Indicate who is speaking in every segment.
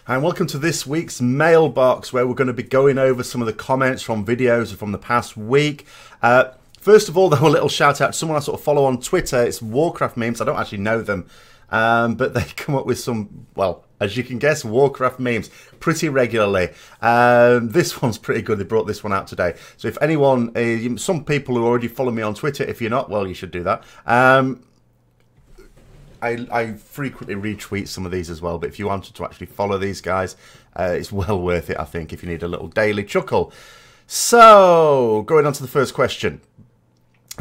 Speaker 1: And welcome to this week's Mailbox, where we're going to be going over some of the comments from videos from the past week. First of all, though, a little shout out to someone I sort of follow on Twitter. It's Warcraft memes. I don't actually know them, but they come up with some, well, as you can guess, Warcraft memes pretty regularly. This one's pretty good. They brought this one out today. So if anyone, some people who already follow me on Twitter, if you're not, well, you should do that. I frequently retweet some of these as well, but if you wanted to actually follow these guys, it's well worth it, I think, if you need a little daily chuckle. So, going on to the first question.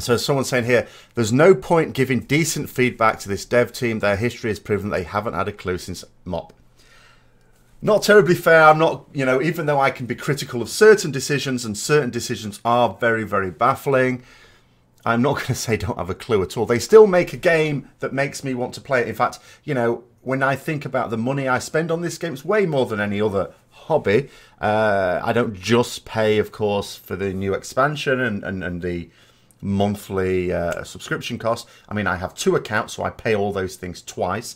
Speaker 1: So someone's saying here, there's no point giving decent feedback to this dev team. Their history has proven they haven't had a clue since MOP. Not terribly fair. I'm not, even though I can be critical of certain decisions, and certain decisions are very, very baffling, I'm not going to say don't have a clue at all. They still make a game that makes me want to play it. In fact, when I think about the money I spend on this game, it's way more than any other hobby. I don't just pay, of course, for the new expansion and the monthly subscription costs. I mean, I have 2 accounts, so I pay all those things twice.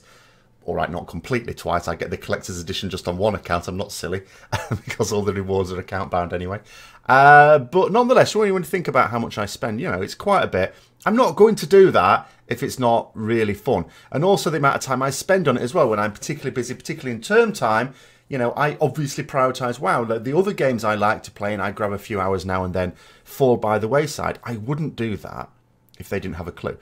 Speaker 1: All right, not completely twice. I get the collector's edition just on 1 account. I'm not silly, because all the rewards are account bound anyway. But nonetheless, when you think about how much I spend, it's quite a bit. I'm not going to do that if it's not really fun. And also the amount of time I spend on it as well. When I'm particularly busy, particularly in term time, I obviously prioritise, wow, the other games I like to play and I grab a few hours now and then fall by the wayside. I wouldn't do that if they didn't have a clue.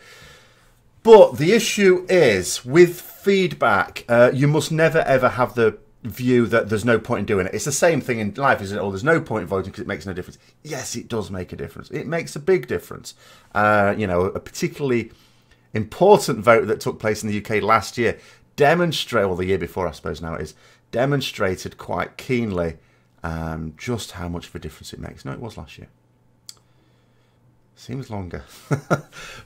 Speaker 1: But the issue is, with feedback, you must never ever have the view that there's no point in doing it. It's the same thing in life, isn't it? Oh, there's no point in voting because it makes no difference. Yes, it does make a difference. It makes a big difference. A particularly important vote that took place in the UK last year demonstrated, or the year before I suppose now it is, demonstrated quite keenly just how much of a difference it makes. No, it was last year. Seems longer.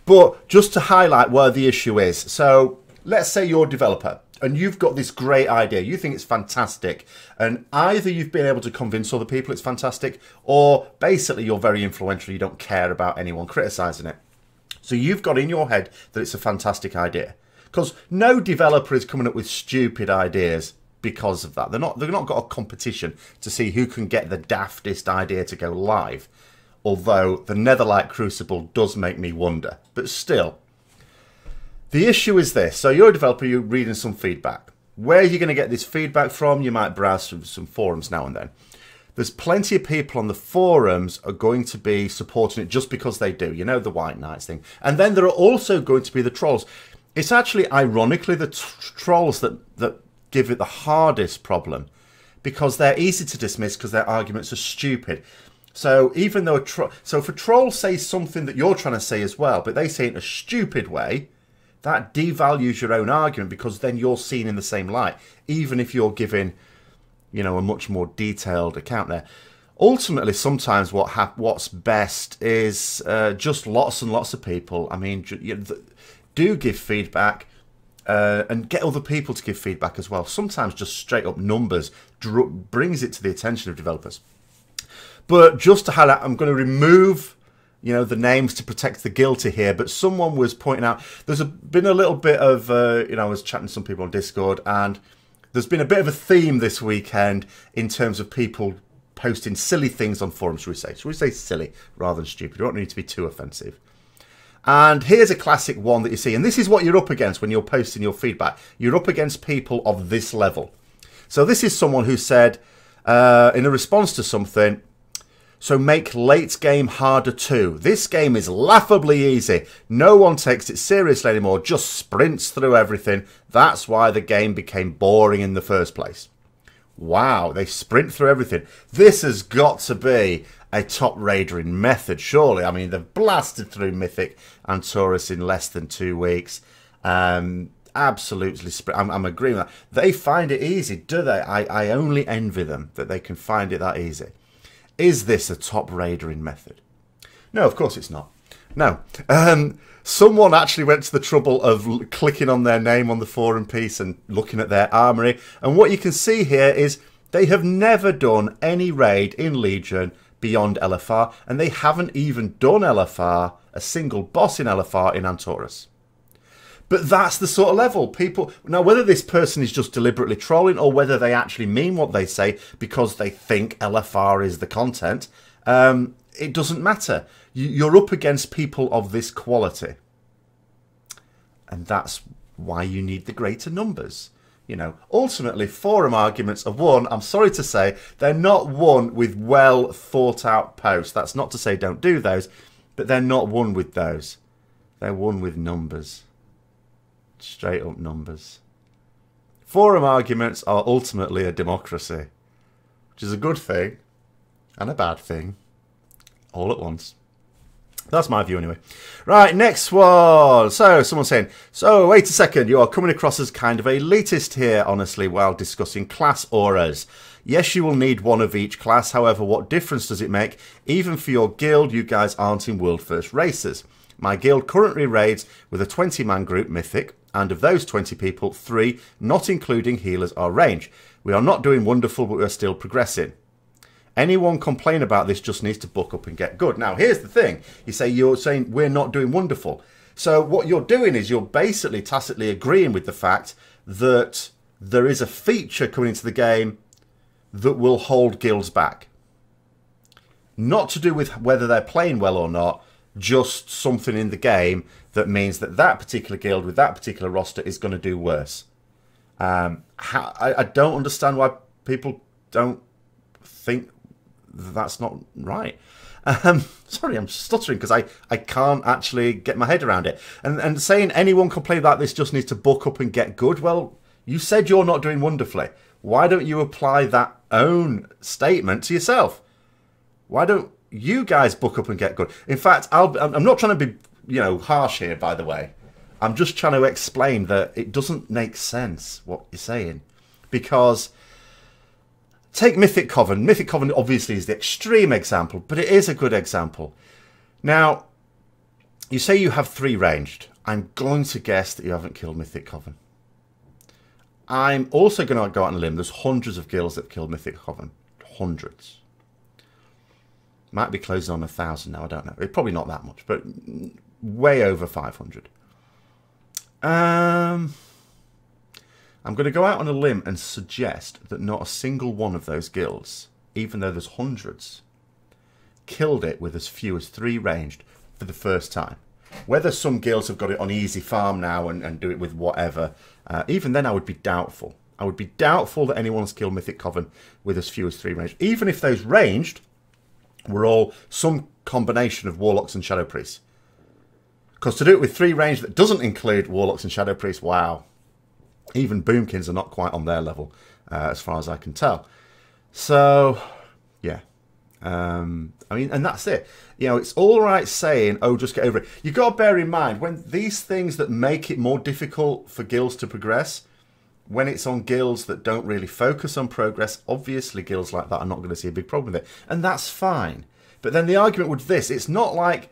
Speaker 1: But just to highlight where the issue is. So let's say you're a developer and you've got this great idea. You think it's fantastic. And either you've been able to convince other people it's fantastic, or basically you're very influential. You don't care about anyone criticizing it. So you've got in your head that it's a fantastic idea. Because no developer is coming up with stupid ideas because of that. They've not got a competition to see who can get the daftest idea to go live. Although the Netherlight Crucible does make me wonder. But still, the issue is this. So you're a developer, you're reading some feedback. Where are you going to get this feedback from? You might browse through some forums now and then. There's plenty of people on the forums are going to be supporting it just because they do. The White Knights thing. And then there are also going to be the trolls. It's actually, ironically, the trolls that give it the hardest problem. Because they're easy to dismiss because their arguments are stupid. So even though if a troll says something that you're trying to say as well, but they say it in a stupid way, that devalues your own argument, because then you're seen in the same light, even if you're giving, a much more detailed account there. Ultimately, sometimes what's best is just lots and lots of people. I mean, do give feedback and get other people to give feedback as well. Sometimes just straight up numbers brings it to the attention of developers. But just to highlight, I'm going to remove, the names to protect the guilty here. But someone was pointing out, there's been a little bit of, I was chatting to some people on Discord, and there's been a bit of a theme this weekend in terms of people posting silly things on forums, should we say. Should we say silly rather than stupid? We don't need to be too offensive. And here's a classic one that you see. And this is what you're up against when you're posting your feedback. You're up against people of this level. So this is someone who said, in a response to something, so make late game harder too. This game is laughably easy. No one takes it seriously anymore. Just sprints through everything. That's why the game became boring in the first place. Wow, they sprint through everything. This has got to be a top raider in Method, surely. I mean, they've blasted through Mythic and Taurus in less than 2 weeks. Absolutely, I'm agreeing with that. They find it easy, do they? I only envy them that they can find it that easy. Is this a top raider in Method? No, of course it's not. No. Someone actually went to the trouble of clicking on their name on the forum piece and looking at their armory. And what you can see here is they have never done any raid in Legion beyond LFR. And they haven't even done LFR, a single boss in LFR in Antorus. But that's the sort of level people... Now, whether this person is just deliberately trolling or whether they actually mean what they say because they think LFR is the content, it doesn't matter. You're up against people of this quality. And that's why you need the greater numbers. You know, ultimately, forum arguments are won. I'm sorry to say, they're not won with well thought out posts. That's not to say don't do those, but they're not won with those. They're won with numbers. Straight up numbers. Forum arguments are ultimately a democracy, which is a good thing and a bad thing all at once. That's my view anyway. Right, next one. So, someone's saying, so, wait a second, you are coming across as kind of elitist here, honestly, while discussing class auras. Yes, you will need one of each class, however, what difference does it make? Even for your guild, you guys aren't in world first races. My guild currently raids with a 20-man group mythic, and of those 20 people, 3, not including healers, are range. We are not doing wonderful, but we are still progressing. Anyone complain about this just needs to buck up and get good. Now, here's the thing. You're saying we're not doing wonderful. So what you're doing is you're basically tacitly agreeing with the fact that there is a feature coming into the game that will hold guilds back. Not to do with whether they're playing well or not, just something in the game that means that that particular guild with that particular roster is going to do worse. I don't understand why people don't think that's not right. Sorry, I'm stuttering because I can't actually get my head around it. And saying anyone complain about this just needs to buck up and get good. Well, you said you're not doing wonderfully. Why don't you apply that own statement to yourself? Why don't you guys buck up and get good? In fact, I'm not trying to be, harsh here, by the way. I'm just trying to explain that it doesn't make sense what you're saying. Because take Mythic Coven. Mythic Coven obviously is the extreme example, but it is a good example. Now, you say you have 3 ranged. I'm going to guess that you haven't killed Mythic Coven. I'm also going to go out on a limb. There's hundreds of guilds that have killed Mythic Coven. Hundreds. Might be closing on 1,000 now, I don't know. It's probably not that much, but way over 500. I'm going to go out on a limb and suggest that not a single one of those guilds, even though there's hundreds, killed it with as few as 3 ranged for the first time. Whether some guilds have got it on easy farm now and do it with whatever, even then I would be doubtful. I would be doubtful that anyone's killed Mythic Coven with as few as 3 ranged. Even if those ranged were all some combination of Warlocks and Shadow Priests. Because to do it with 3 ranged that doesn't include Warlocks and Shadow Priests, wow. Even Boomkins are not quite on their level, as far as I can tell. So, yeah. I mean, and that's it. It's all right saying, oh, just get over it. You've got to bear in mind, when these things that make it more difficult for guilds to progress, when it's on guilds that don't really focus on progress, obviously guilds like that are not going to see a big problem with it. And that's fine. But then the argument with this, it's not like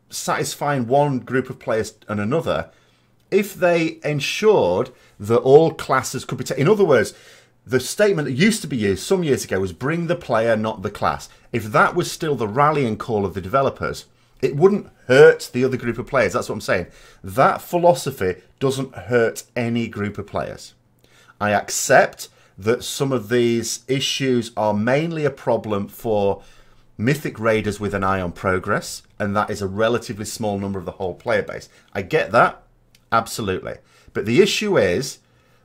Speaker 1: satisfying one group of players and another. If they ensured that all classes could be taken... In other words, the statement that used to be used some years ago was bring the player, not the class. If that was still the rallying call of the developers, it wouldn't hurt the other group of players. That's what I'm saying. That philosophy doesn't hurt any group of players. I accept that some of these issues are mainly a problem for Mythic Raiders with an eye on progress, and that is a relatively small number of the whole player base. I get that, absolutely. But the issue is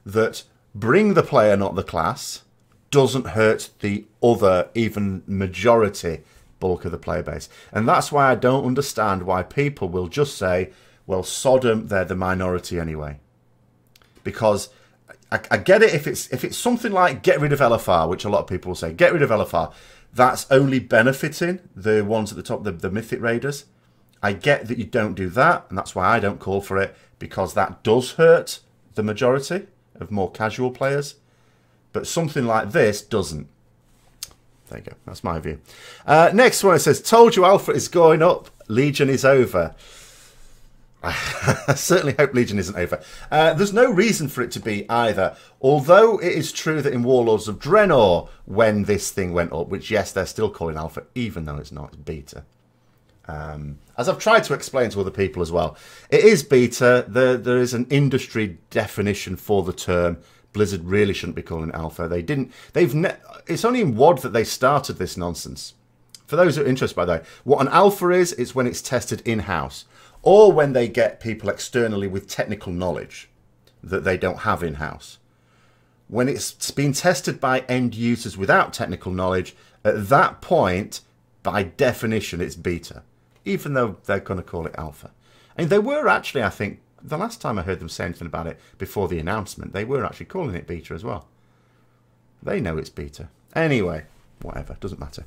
Speaker 1: that bring the player, not the class, doesn't hurt the other, even majority bulk of the player base. And that's why I don't understand why people will just say, well, Sodom, they're the minority anyway. Because I get it if it's something like get rid of LFR, which a lot of people will say, get rid of LFR. That's only benefiting the ones at the top, the Mythic Raiders. I get that you don't do that, and that's why I don't call for it, because that does hurt the majority of more casual players. But something like this doesn't. There you go. That's my view. Next one, it says, told you Alpha is going up. Legion is over. I certainly hope Legion isn't over. There's no reason for it to be either. Although it is true that in Warlords of Draenor, when this thing went up, which, yes, they're still calling Alpha, even though it's not, it's Beta. As I've tried to explain to other people as well, it is beta. There is an industry definition for the term. Blizzard really shouldn't be calling it alpha. It's only in WoD that they started this nonsense. For those who are interested, by the way, what an alpha is, it's when it's tested in-house, or when they get people externally with technical knowledge that they don't have in-house. When it's been tested by end users without technical knowledge, at that point, by definition, it's beta, even though they're going to call it alpha. And they were actually, I think, the last time I heard them say anything about it before the announcement, they were actually calling it beta as well. They know it's beta. Anyway, whatever, doesn't matter.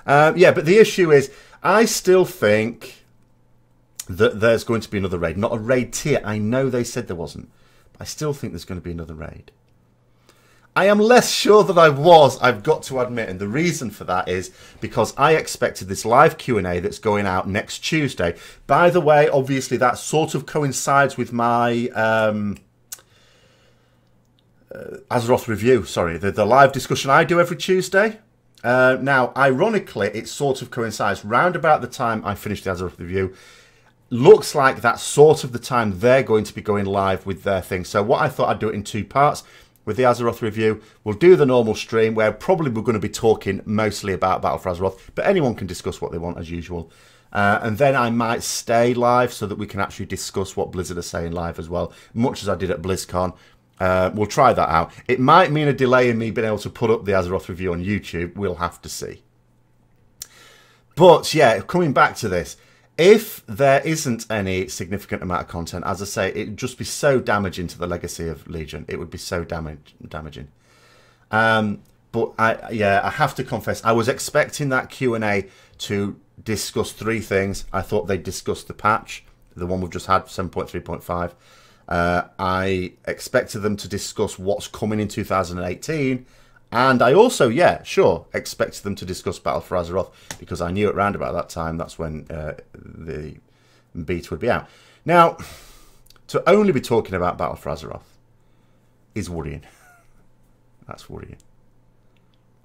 Speaker 1: Yeah, but the issue is, I still think that there's going to be another raid. Not a raid tier. I know they said there wasn't. But I still think there's going to be another raid. I am less sure than I was, I've got to admit, and the reason for that is because I expected this live Q&A that's going out next Tuesday. By the way, obviously that sort of coincides with my Azeroth review, sorry, the live discussion I do every Tuesday. Now, ironically, it sort of coincides round about the time I finish the Azeroth review. Looks like that's sort of the time they're going to be going live with their thing. So what I thought I'd do it in 2 parts. With the Azeroth review, we'll do the normal stream where probably we're going to be talking mostly about Battle for Azeroth, but anyone can discuss what they want as usual. And then I might stay live so that we can actually discuss what Blizzard are saying live as well, much as I did at BlizzCon. We'll try that out. It might mean a delay in me being able to put up the Azeroth review on YouTube. We'll have to see. But yeah, coming back to this, if there isn't any significant amount of content, as I say, it would just be so damaging to the legacy of Legion. It would be so damaging. But I have to confess, I was expecting that Q&A to discuss 3 things. I thought they'd discuss the patch, the one we've just had, 7.3.5. I expected them to discuss what's coming in 2018. And I also, expected them to discuss Battle for Azeroth, because I knew at round about that time, that's when the beta would be out. Now, to only be talking about Battle for Azeroth is worrying. That's worrying.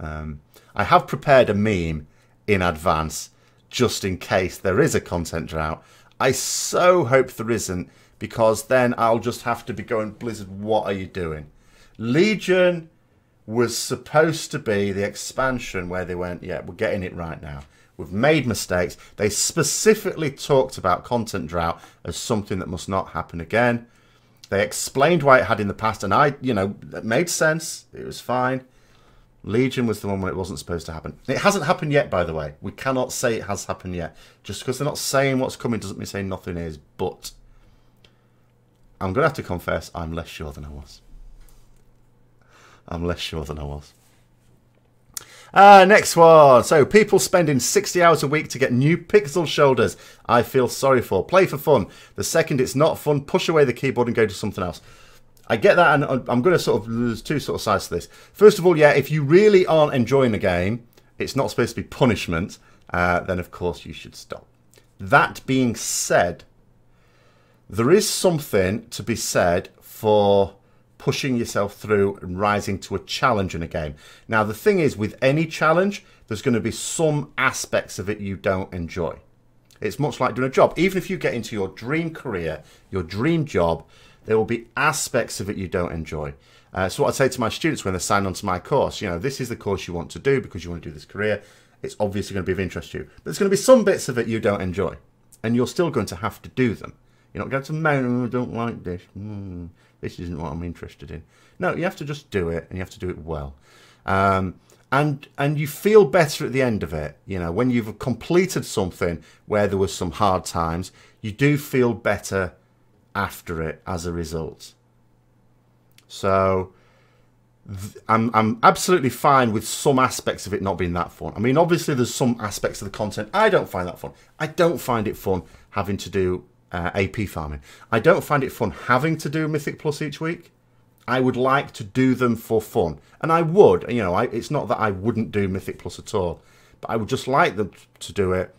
Speaker 1: I have prepared a meme in advance, just in case there is a content drought. I so hope there isn't, because then I'll just have to be going, Blizzard, what are you doing? Legion was supposed to be the expansion where they went, yeah, we're getting it right now. We've made mistakes. They specifically talked about content drought as something that must not happen again. They explained why it had in the past, and it made sense. It was fine. Legion was the one when it wasn't supposed to happen. It hasn't happened yet, by the way. We cannot say it has happened yet. Just because they're not saying what's coming doesn't mean saying nothing is. But I'm going to have to confess, I'm less sure than I was. I'm less sure than I was. Next one. So, people spending 60 hours a week to get new pixel shoulders. I feel sorry for. Play for fun. The second it's not fun, push away the keyboard and go to something else. I get that, and I'm going to there's 2 sort of sides to this. First of all, yeah, if you really aren't enjoying the game, it's not supposed to be punishment, then of course you should stop. That being said, there is something to be said for pushing yourself through and rising to a challenge in a game. Now, the thing is, with any challenge, there's going to be some aspects of it you don't enjoy. It's much like doing a job. Even if you get into your dream career, your dream job, there will be aspects of it you don't enjoy. So what I say to my students when they sign on to my course, this is the course you want to do because you want to do this career. It's obviously going to be of interest to you. But there's going to be some bits of it you don't enjoy. And you're still going to have to do them. You're not going to moan, I don't like this. This isn't what I'm interested in. No, you have to just do it, and you have to do it well. And you feel better at the end of it. When you've completed something where there was some hard times, you do feel better after it as a result. So I'm absolutely fine with some aspects of it not being that fun. I mean, obviously there's some aspects of the content I don't find that fun. I don't find it fun having to do AP farming. I don't find it fun having to do Mythic Plus each week. I would like to do them for fun. And I would, it's not that I wouldn't do Mythic Plus at all, but I would just like them to do it.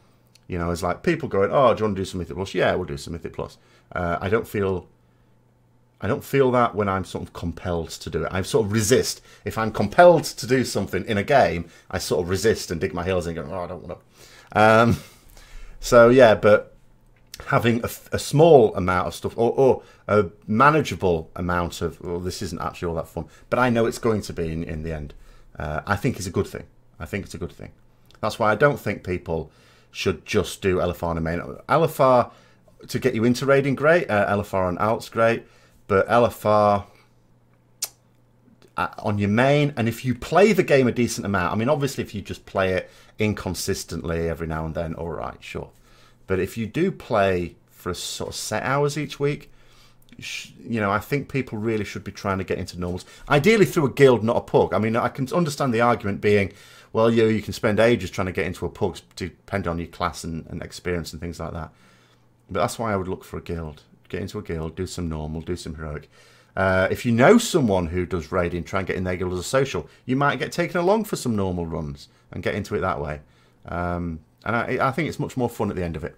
Speaker 1: It's like people going, oh, do you want to do some Mythic Plus? Yeah, we'll do some Mythic Plus. I don't feel that when I'm sort of compelled to do it. I sort of resist. If I'm compelled to do something in a game, I sort of resist and dig my heels in and go, oh, I don't want to. So yeah, but having a small amount of stuff or a manageable amount of, well, this isn't actually all that fun, but I know it's going to be in the end, I think is a good thing. I think it's a good thing. That's why I don't think people should just do LFR and main. LFR to get you into raiding, great. LFR on alts, great. But LFR on your main, and if you play the game a decent amount, I mean, obviously if you just play it inconsistently every now and then, all right, sure. But if you do play for a sort of set hours each week, you know, I think people really should be trying to get into normals. Ideally through a guild, not a pug. I mean, I can understand the argument being, well, you can spend ages trying to get into a pug, depending on your class and experience and things like that. But that's why I would look for a guild. Get into a guild, do some normal, do some heroic. If you know someone who does raiding, try and get in their guild as a social. You might get taken along for some normal runs and get into it that way. And I think it's much more fun at the end of it.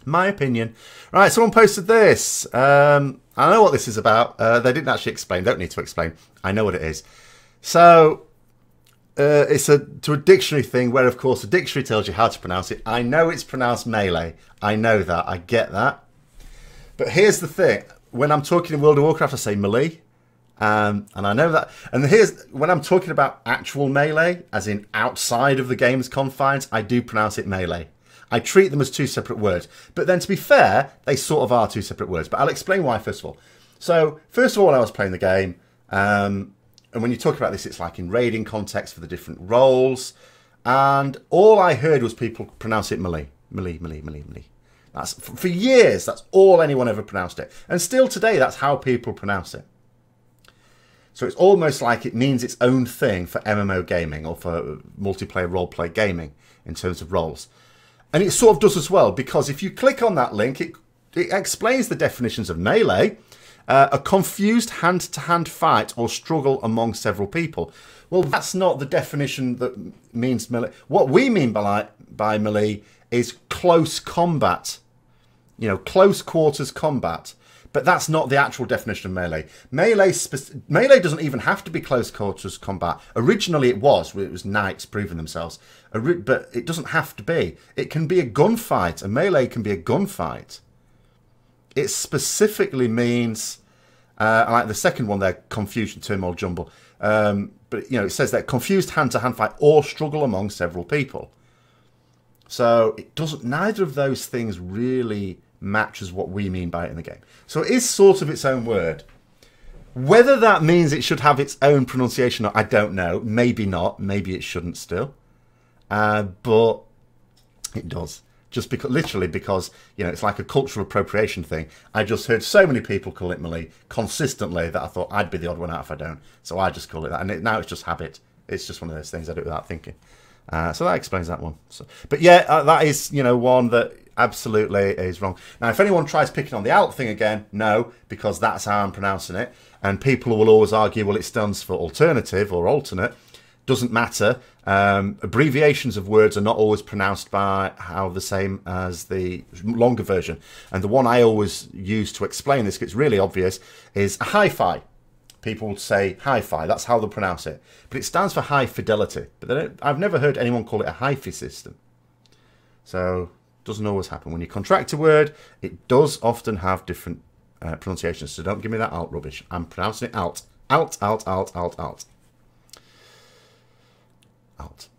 Speaker 1: My opinion. Right, someone posted this. I know what this is about. They didn't actually explain. Don't need to explain. I know what it is. So it's to a dictionary thing where, of course, the dictionary tells you how to pronounce it. I know it's pronounced melee. I know that. I get that. But here's the thing. When I'm talking in World of Warcraft, I say melee. And I know that. And here's when I'm talking about actual melee, as in outside of the game's confines, I do pronounce it melee. I treat them as two separate words. But then, to be fair, they sort of are two separate words. But I'll explain why, first of all. So, first of all, when I was playing the game, and when you talk about this, it's like in raiding context for the different roles. And all I heard was people pronounce it melee. Melee, melee, melee, melee. That's, for years, that's all anyone ever pronounced it. And still today, that's how people pronounce it. So it's almost like it means its own thing for MMO gaming or for multiplayer roleplay gaming in terms of roles. And it sort of does as well, because if you click on that link, it explains the definitions of melee, a confused hand-to-hand fight or struggle among several people. Well, that's not the definition that means melee. What we mean by melee is close combat, you know, close quarters combat. But that's not the actual definition of melee. Melee doesn't even have to be close quarters combat. Originally it was knights proving themselves. But it doesn't have to be. It can be a gunfight. A melee can be a gunfight. It specifically means, like the second one there, confusion, turmoil, jumble. But, you know, it says that confused hand-to-hand fight or struggle among several people. So it doesn't, neither of those things really matches what we mean by it in the game. So it is sort of its own word. Whether that means it should have its own pronunciation, I don't know. Maybe not. Maybe it shouldn't still. But it does. Just because, literally because, you know, it's like a cultural appropriation thing. I just heard so many people call it melee consistently that I thought I'd be the odd one out if I don't. So I just call it that. And now it's just habit. It's just one of those things I do without thinking. So that explains that one. So, but yeah, that is, you know, one that absolutely is wrong. Now, if anyone tries picking on the alt thing again, no, because that's how I'm pronouncing it. And people will always argue, well, it stands for alternative or alternate. Doesn't matter. Abbreviations of words are not always pronounced by how the same as the longer version. And the one I always use to explain this, 'cause it's really obvious, is a hi-fi. People would say hi-fi. That's how they'll pronounce it. But it stands for high fidelity. But I've never heard anyone call it a hi-fi system. So it doesn't always happen. When you contract a word, it does often have different pronunciations. So don't give me that alt rubbish. I'm pronouncing it alt. Alt, alt, alt, alt, alt. Alt.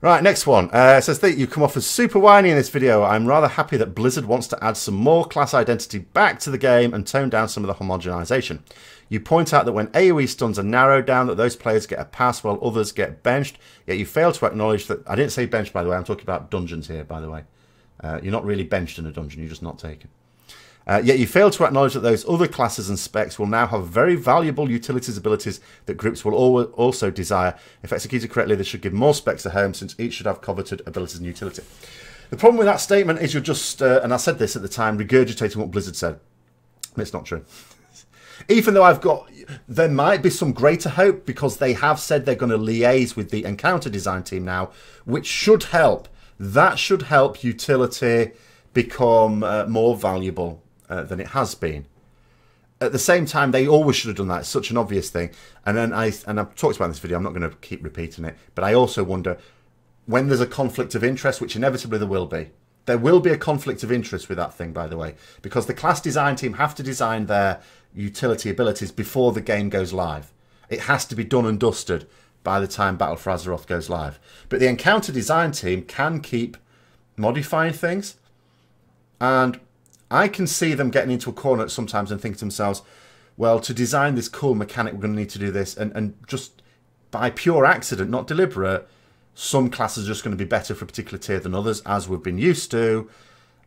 Speaker 1: Right, next one. It says that you come off as super whiny in this video. I'm rather happy that Blizzard wants to add some more class identity back to the game and tone down some of the homogenization. You point out that when AoE stuns are narrowed down, that those players get a pass while others get benched, yet you fail to acknowledge that... I didn't say benched, by the way. I'm talking about dungeons here, by the way. You're not really benched in a dungeon. You're just not taken. Yet you fail to acknowledge that those other classes and specs will now have very valuable utilities abilities that groups will also desire. If executed correctly, they should give more specs to home, since each should have coveted abilities and utility. The problem with that statement is you're just, and I said this at the time, regurgitating what Blizzard said. It's not true. Even though there might be some greater hope, because they have said they're going to liaise with the encounter design team now, which should help. That should help utility become more valuable than it has been. At the same time, they always should have done that. It's such an obvious thing. And then I've talked about in this video, I'm not going to keep repeating it, but I also wonder, when there's a conflict of interest, which inevitably there will be, There will be a conflict of interest with that thing, by the way, because the class design team have to design their utility abilities before the game goes live. It has to be done and dusted by the time Battle for Azeroth goes live. But the encounter design team can keep modifying things. And I can see them getting into a corner sometimes and think to themselves, well, to design this cool mechanic, we're going to need to do this. And just by pure accident, not deliberate, some classes are just going to be better for a particular tier than others, as we've been used to.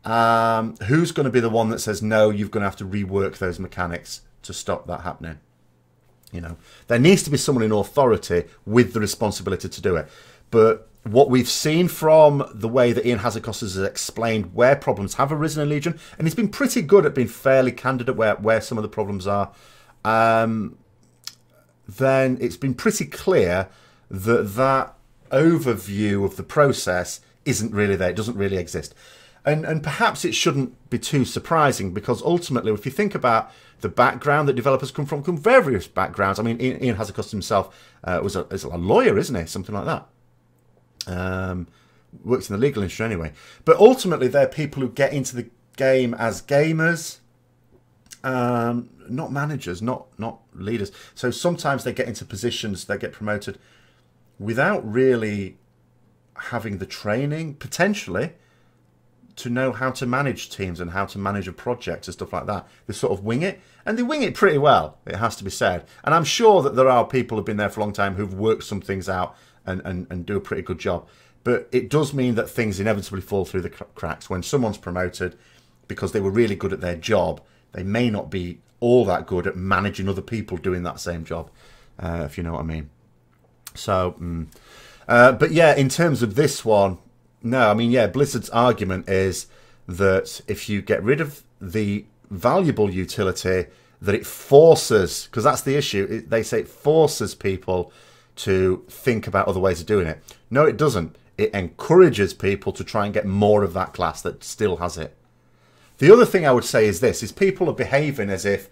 Speaker 1: Who's going to be the one that says, no, you're going to have to rework those mechanics to stop that happening? You know, there needs to be someone in authority with the responsibility to do it. But what we've seen from the way that Ian Hazzikos has explained where problems have arisen in Legion, and he's been pretty good at being fairly candid at where some of the problems are, then it's been pretty clear that that overview of the process isn't really there. It doesn't really exist. And perhaps it shouldn't be too surprising, because ultimately, if you think about the background that developers come from various backgrounds. I mean, Ian Hazzikos himself is a lawyer, isn't he? Something like that. Works in the legal industry anyway. But ultimately, they're people who get into the game as gamers, not managers, not leaders. So sometimes they get into positions, they get promoted without really having the training, potentially, to know how to manage teams and how to manage a project and stuff like that. They sort of wing it, and they wing it pretty well, it has to be said. And I'm sure that there are people who've been there for a long time who've worked some things out and do a pretty good job. But it does mean that things inevitably fall through the cracks. When someone's promoted because they were really good at their job, they may not be all that good at managing other people doing that same job, if you know what I mean. So, but yeah, in terms of this one, no, I mean, yeah, Blizzard's argument is that if you get rid of the valuable utility, that it forces, because that's the issue, they say it forces people to think about other ways of doing it. No, it doesn't. It encourages people to try and get more of that class that still has it. The other thing I would say is this, is people are behaving as if,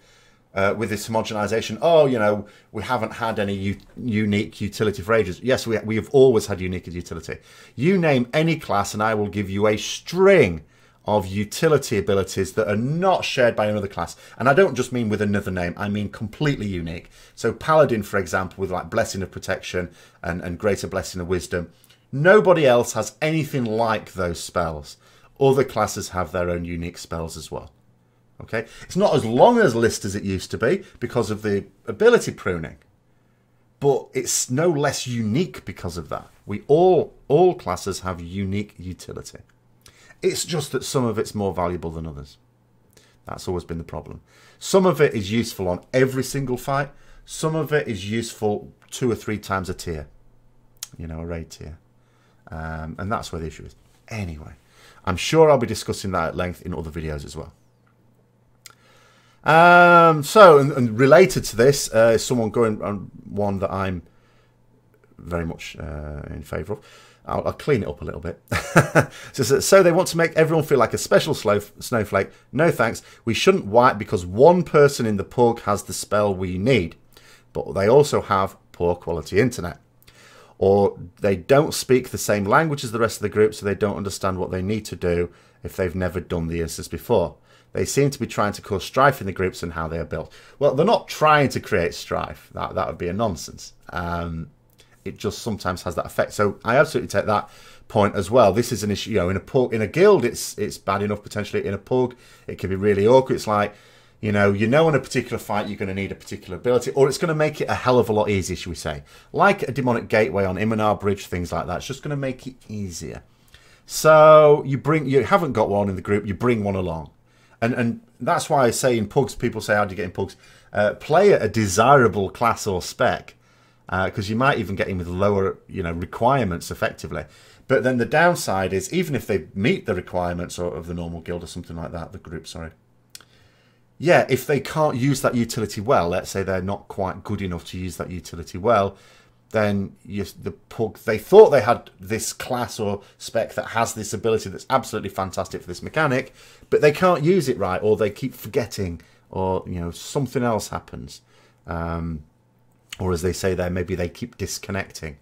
Speaker 1: with this homogenization, oh, you know, we haven't had any unique utility for ages. Yes, we have always had unique utility. You name any class and I will give you a string of utility abilities that are not shared by another class. And I don't just mean with another name, I mean completely unique. So Paladin, for example, with like Blessing of Protection and Greater Blessing of Wisdom, nobody else has anything like those spells. Other classes have their own unique spells as well. Okay, it's not as long as list as it used to be because of the ability pruning, but it's no less unique because of that. All classes have unique utility. It's just that some of it's more valuable than others. That's always been the problem. Some of it is useful on every single fight. Some of it is useful 2 or 3 times a tier, you know, a raid tier, and that's where the issue is. Anyway, I'm sure I'll be discussing that at length in other videos as well. And related to this is someone going on one that I'm very much in favour of. I'll clean it up a little bit. So they want to make everyone feel like a special snowflake. No thanks. We shouldn't wipe because one person in the pug has the spell we need, but they also have poor quality internet. Or they don't speak the same language as the rest of the group, so they don't understand what they need to do if they've never done the ISIS before. They seem to be trying to cause strife in the groups and how they are built. Well, they're not trying to create strife. That would be a nonsense. It just sometimes has that effect. So I absolutely take that point as well. This is an issue, you know, in a guild, it's bad enough potentially. In a pug, it can be really awkward. It's like, you know in a particular fight you're going to need a particular ability, or it's going to make it a hell of a lot easier, should we say. Like a demonic gateway on Iminar Bridge, things like that. It's just going to make it easier. So you haven't got one in the group, you bring one along. And that's why I say in pugs, people say, how do you get in pugs? Play a desirable class or spec, because you might even get in with lower, requirements effectively. But then the downside is, even if they meet the requirements of the normal guild or something like that, the group, sorry. Yeah, if they can't use that utility well, let's say they're not quite good enough to use that utility well, then the pug, they thought they had this class or spec that has this ability that's absolutely fantastic for this mechanic, but they can't use it right, or they keep forgetting, or something else happens, or as they say there, maybe they keep disconnecting.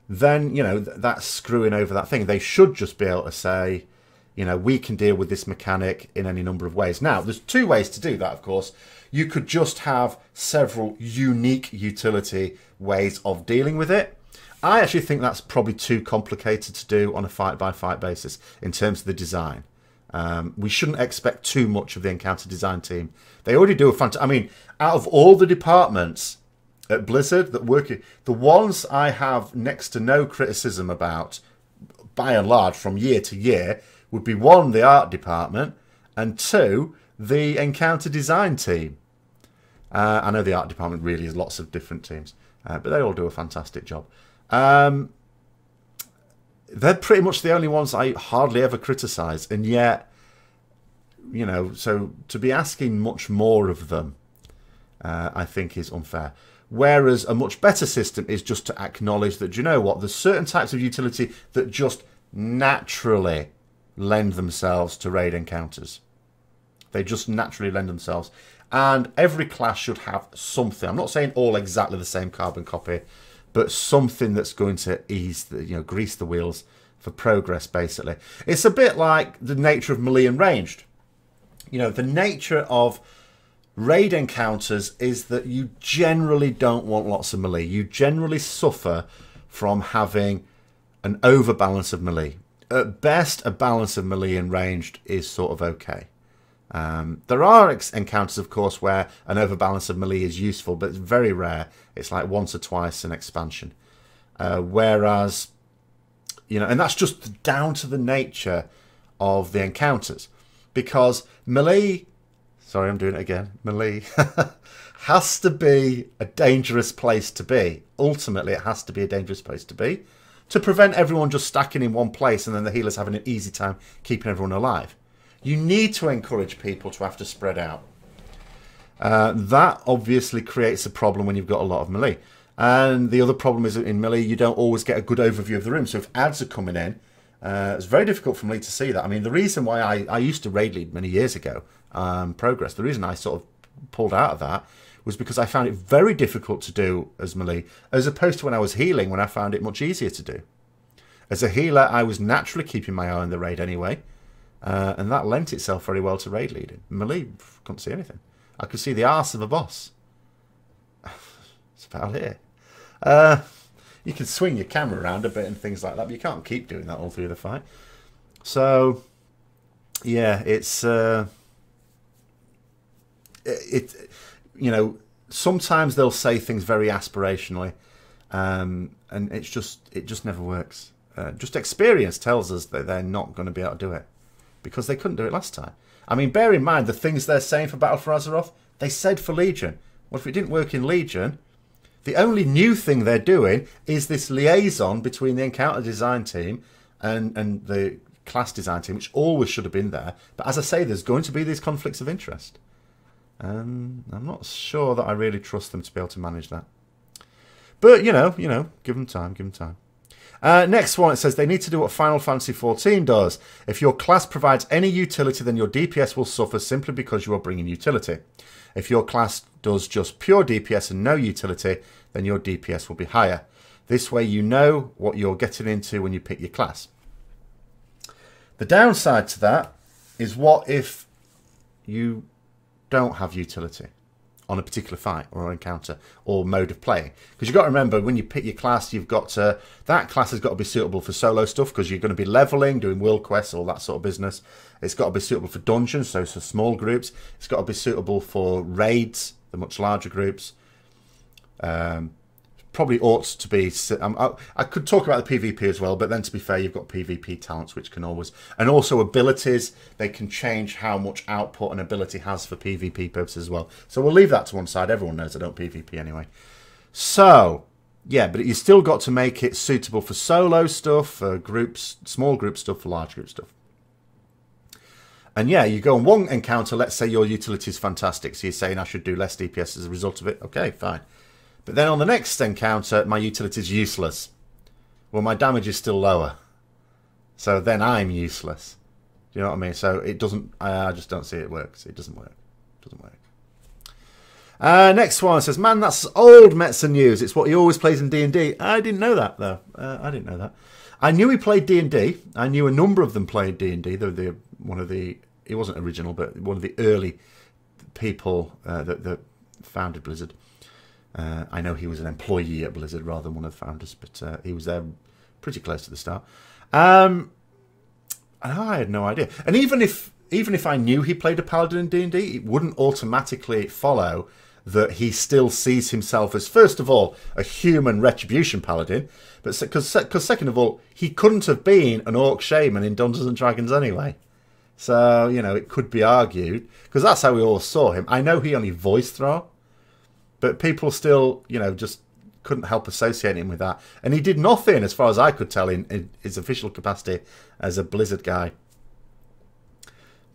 Speaker 1: Then that's screwing over that thing. They should just be able to say, you know, we can deal with this mechanic in any number of ways. Now, there's two ways to do that, of course. You could just have several unique utility ways of dealing with it. I actually think that's probably too complicated to do on a fight-by-fight basis in terms of the design. We shouldn't expect too much of the encounter design team. They already do a fantastic... I mean, out of all the departments at Blizzard that work... The ones I have next to no criticism about, by and large, from year to year, would be one, the art department, and two, the encounter design team. I know the art department really is lots of different teams, but they all do a fantastic job. They're pretty much the only ones I hardly ever criticise, and yet, you know, so to be asking much more of them, I think is unfair. Whereas a much better system is just to acknowledge that, you know what, there's certain types of utility that just naturally lend themselves to raid encounters. They just naturally lend themselves. And every class should have something. I'm not saying all exactly the same carbon copy, but something that's going to ease the, you know, grease the wheels for progress, basically. It's a bit like the nature of melee and ranged. You know, the nature of raid encounters is that you generally don't want lots of melee. You generally suffer from having an overbalance of melee. At best, a balance of melee and ranged is sort of okay. There are encounters, of course, where an overbalance of melee is useful, but it's very rare. It's like once or twice an expansion. Whereas, you know, and that's just down to the nature of the encounters. Because melee, sorry, I'm doing it again, melee has to be a dangerous place to be. Ultimately, it has to be a dangerous place to be to prevent everyone just stacking in one place and then the healers having an easy time keeping everyone alive. You need to encourage people to have to spread out. That obviously creates a problem when you've got a lot of melee. And the other problem is that in melee, you don't always get a good overview of the room. So if ads are coming in, it's very difficult for me to see that. I mean, the reason why I used to raid lead many years ago, Progress, the reason I sort of pulled out of that was because I found it very difficult to do as melee, as opposed to when I was healing, when I found it much easier to do. As a healer, I was naturally keeping my eye on the raid anyway. And that lent itself very well to raid leading. Melee, couldn't see anything. I could see the arse of a boss. It's about here. You can swing your camera around a bit and things like that, but you can't keep doing that all through the fight. So, yeah, it's... you know, sometimes they'll say things very aspirationally, and it just never works. Just experience tells us that they're not going to be able to do it. Because they couldn't do it last time. I mean, bear in mind the things they're saying for Battle for Azeroth, they said for Legion. Well, if it didn't work in Legion, the only new thing they're doing is this liaison between the encounter design team and the class design team, which always should have been there. But as I say, there's going to be these conflicts of interest. I'm not sure that I really trust them to be able to manage that. But, you know, give them time, give them time. Next one, it says they need to do what Final Fantasy XIV does. If your class provides any utility, then your DPS will suffer simply because you are bringing utility. If your class does just pure DPS and no utility, then your DPS will be higher. This way you know what you're getting into when you pick your class. The downside to that is, what if you don't have utility on a particular fight or encounter or mode of playing? Because you've got to remember, when you pick your class, you've got to, that class has got to be suitable for solo stuff, because you're going to be leveling, doing world quests, all that sort of business. It's got to be suitable for dungeons, so for small groups. It's got to be suitable for raids, the much larger groups. Probably ought to be... I could talk about the PvP as well, but then to be fair, you've got PvP talents, which can always... And also abilities, they can change how much output an ability has for PvP purposes as well. So we'll leave that to one side. Everyone knows I don't PvP anyway. So, yeah, but you still got to make it suitable for solo stuff, for groups, small group stuff, for large group stuff. And yeah, you go on one encounter, let's say your utility is fantastic, so you're saying I should do less DPS as a result of it. Okay, fine. But then on the next encounter, my utility is useless. Well, my damage is still lower. So then I'm useless. Do you know what I mean? So it doesn't... I just don't see it works. It doesn't work. It doesn't work. Next one says, man, that's old Metzer news. It's what he always plays in D&D. I didn't know that, though. I didn't know that. I knew he played D&D. I knew a number of them played D&D. They're one of the... He wasn't original, but one of the early people that founded Blizzard. I know he was an employee at Blizzard rather than one of the founders, but he was there pretty close to the start. I had no idea. And even if I knew he played a paladin in D&D, it wouldn't automatically follow that he still sees himself as, first of all, a human retribution paladin, but because second of all, he couldn't have been an orc shaman in Dungeons and Dragons anyway. So, you know, it could be argued, because that's how we all saw him. I know he only voiced Thra, but people still, you know, just couldn't help associating him with that. And he did nothing, as far as I could tell, in his official capacity as a Blizzard guy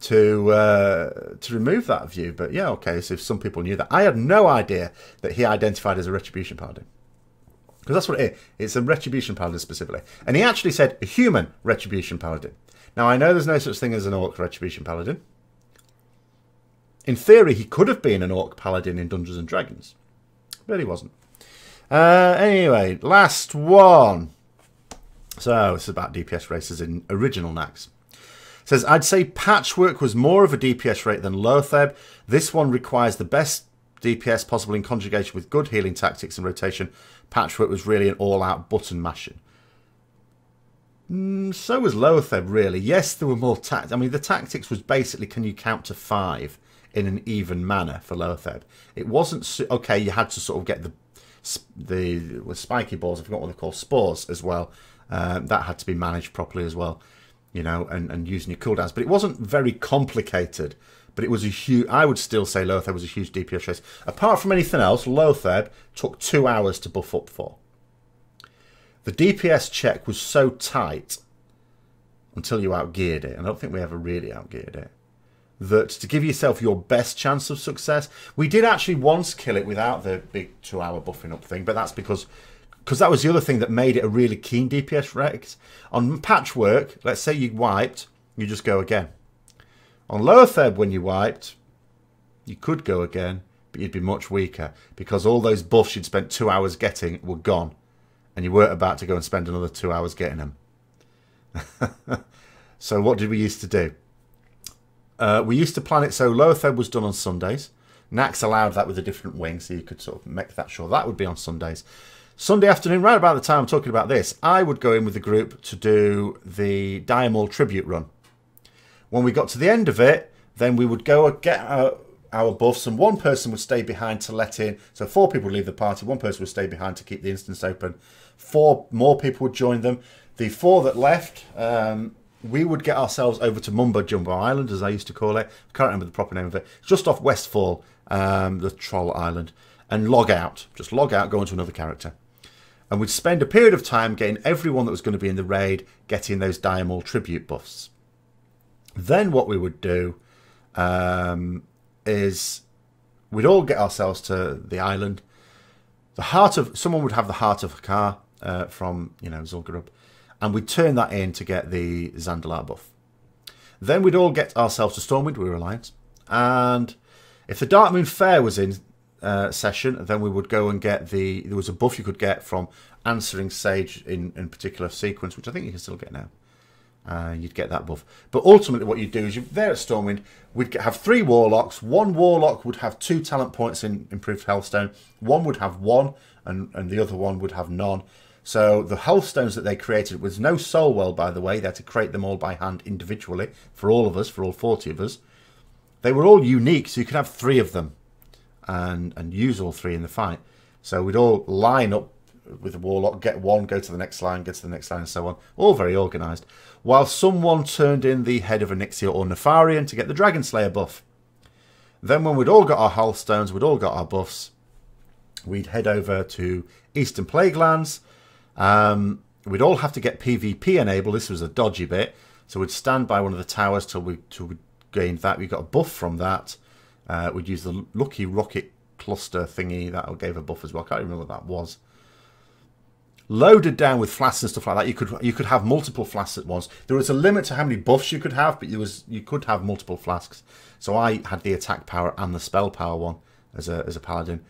Speaker 1: to remove that view. But yeah, okay, so if some people knew that. I had no idea that he identified as a Retribution Paladin. Because that's what it is. It's a Retribution Paladin specifically. And he actually said a human Retribution Paladin. Now, I know there's no such thing as an Orc Retribution Paladin. In theory, he could have been an Orc Paladin in Dungeons and Dragons. But he wasn't. Anyway, last one. So, this is about DPS races in original Nax. It says, I'd say Patchwork was more of a DPS rate than Lotheb. This one requires the best DPS possible in conjugation with good healing tactics and rotation. Patchwork was really an all-out button mashing. So was Lotheb, really. Yes, there were more tactics. I mean, the tactics was basically, can you count to 5 in an even manner for Lotheb? It wasn't... Okay, you had to sort of get the spiky balls, I forgot what they're called, spores as well. That had to be managed properly as well, you know, and using your cooldowns. But it wasn't very complicated. But it was a huge... I would still say Lotheb was a huge DPS race. Apart from anything else, Lotheb took 2 hours to buff up for. The DPS check was so tight until you outgeared it, and I don't think we ever really outgeared it, that to give yourself your best chance of success, we did actually once kill it without the big 2 hour buffing up thing, but that's because that was the other thing that made it a really keen DPS race. On Patchwork, let's say you wiped, you just go again. On Lotheb, when you wiped, you could go again, but you'd be much weaker because all those buffs you'd spent 2 hours getting were gone. And you weren't about to go and spend another 2 hours getting them. So what did we used to do? We used to plan it so Lotheb was done on Sundays. Nax allowed that with a different wing, so you could sort of make that sure that would be on Sundays. Sunday afternoon, right about the time I'm talking about this, I would go in with the group to do the Diamol Tribute run. When we got to the end of it, then we would go and get our buffs, and one person would stay behind to let in. So 4 people would leave the party, one person would stay behind to keep the instance open. 4 more people would join them. The 4 that left, we would get ourselves over to Mumbo Jumbo Island, as I used to call it. I can't remember the proper name of it. It's just off Westfall, the Troll Island, and log out. Just log out, go into another character. And we'd spend a period of time getting everyone that was going to be in the raid, getting those Diamol Tribute buffs. Then what we would do is we'd all get ourselves to the island. Someone would have the Heart of Hakar from, you know, Zul'Gurub, and we'd turn that in to get the Zandalar buff. Then we'd all get ourselves to Stormwind, we were Alliance, and if the Darkmoon Fair was in session, then we would go and get there was a buff you could get from Answering Sage in particular sequence, which I think you can still get now. You'd get that buff. But ultimately what you'd do is, you're there at Stormwind, we'd have 3 Warlocks. One Warlock would have 2 talent points in Improved Healthstone. One would have 1, and the other one would have none. So the Healthstones that they created was no soul well, by the way. They had to create them all by hand individually for all of us, for all 40 of us. They were all unique, so you could have 3 of them and use all 3 in the fight. So we'd all line up with the Warlock, get 1, go to the next line, get to the next line, and so on. All very organised. While someone turned in the head of Onyxia or Nefarian to get the Dragon Slayer buff. Then when we'd all got our Healthstones, we'd all got our buffs, we'd head over to Eastern Plaguelands. We'd all have to get PvP enabled. This was a dodgy bit. So we'd stand by one of the towers till we gained that. We got a buff from that. We'd use the Lucky Rocket Cluster thingy. That gave a buff as well. I can't remember what that was. Loaded down with flasks and stuff like that. You could have multiple flasks at once. There was a limit to how many buffs you could have, but you could have multiple flasks. So I had the attack power and the spell power one as a paladin.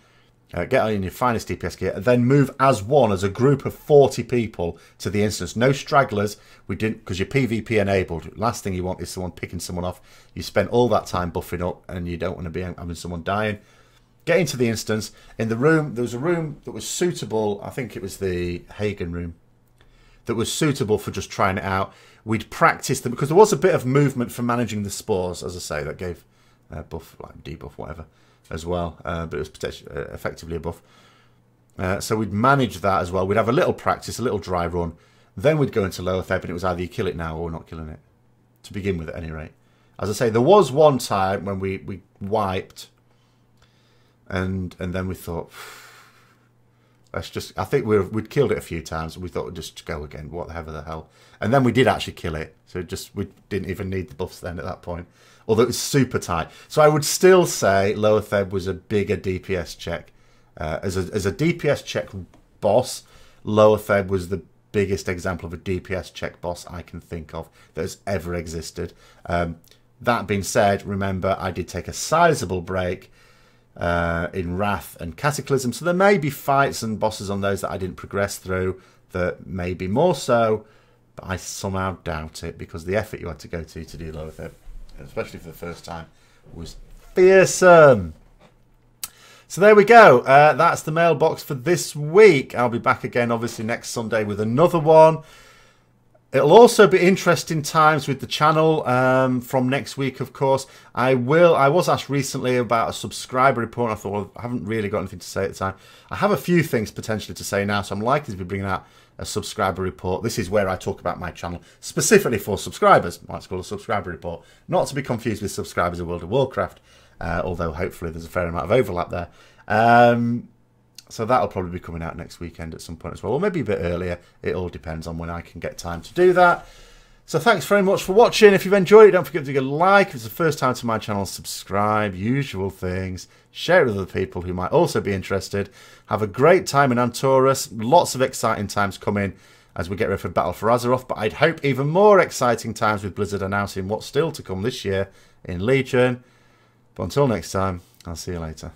Speaker 1: Get on your finest DPS gear, and then move as one, as a group of 40 people to the instance. No stragglers. We didn't, because you're PvP enabled. Last thing you want is someone picking someone off. You spent all that time buffing up, and you don't want to be having someone dying. Get into the instance. In the room, there was a room that was suitable. I think it was the Hagen room. That was suitable for just trying it out. We'd practiced them, because there was a bit of movement for managing the spores, as I say, that gave buff, like debuff, whatever, as well, but it was potentially, effectively a buff. So we'd manage that as well. We'd have a little practice, a little dry run. Then we'd go into lower Theb, and it was either you kill it now or we're not killing it. To begin with, at any rate. As I say, there was one time when we wiped, and then we thought, let's just... I think we'd killed it a few times, and we thought we'd just go again, whatever the hell. And then we did actually kill it, so we didn't even need the buffs then at that point. Although it was super tight. So I would still say Lower Theb was a bigger DPS check. As a DPS check boss, Lower Theb was the biggest example of a DPS check boss I can think of that has ever existed. That being said, remember, I did take a sizable break in Wrath and Cataclysm, so there may be fights and bosses on those that I didn't progress through that may be more so, but I somehow doubt it, because the effort you had to go to do Lower Theb, especially for the first time, was fearsome. So there we go. That's the mailbox for this week. I'll be back again, obviously, next Sunday with another one. It'll also be interesting times with the channel from next week, of course. I was asked recently about a subscriber report. I thought, well, I haven't really got anything to say at the time. I have a few things potentially to say now, so I'm likely to be bringing out a subscriber report. This is where I talk about my channel specifically for subscribers. It's called a subscriber report. Not to be confused with subscribers of World of Warcraft, although hopefully there's a fair amount of overlap there. So that'll probably be coming out next weekend at some point as well, or maybe a bit earlier. It all depends on when I can get time to do that. So thanks very much for watching. If you've enjoyed it, don't forget to give a like. If it's the first time to my channel, subscribe, usual things. Share it with other people who might also be interested. Have a great time in Antorus. Lots of exciting times coming as we get ready for Battle for Azeroth, but I'd hope even more exciting times with Blizzard announcing what's still to come this year in Legion. But until next time, I'll see you later.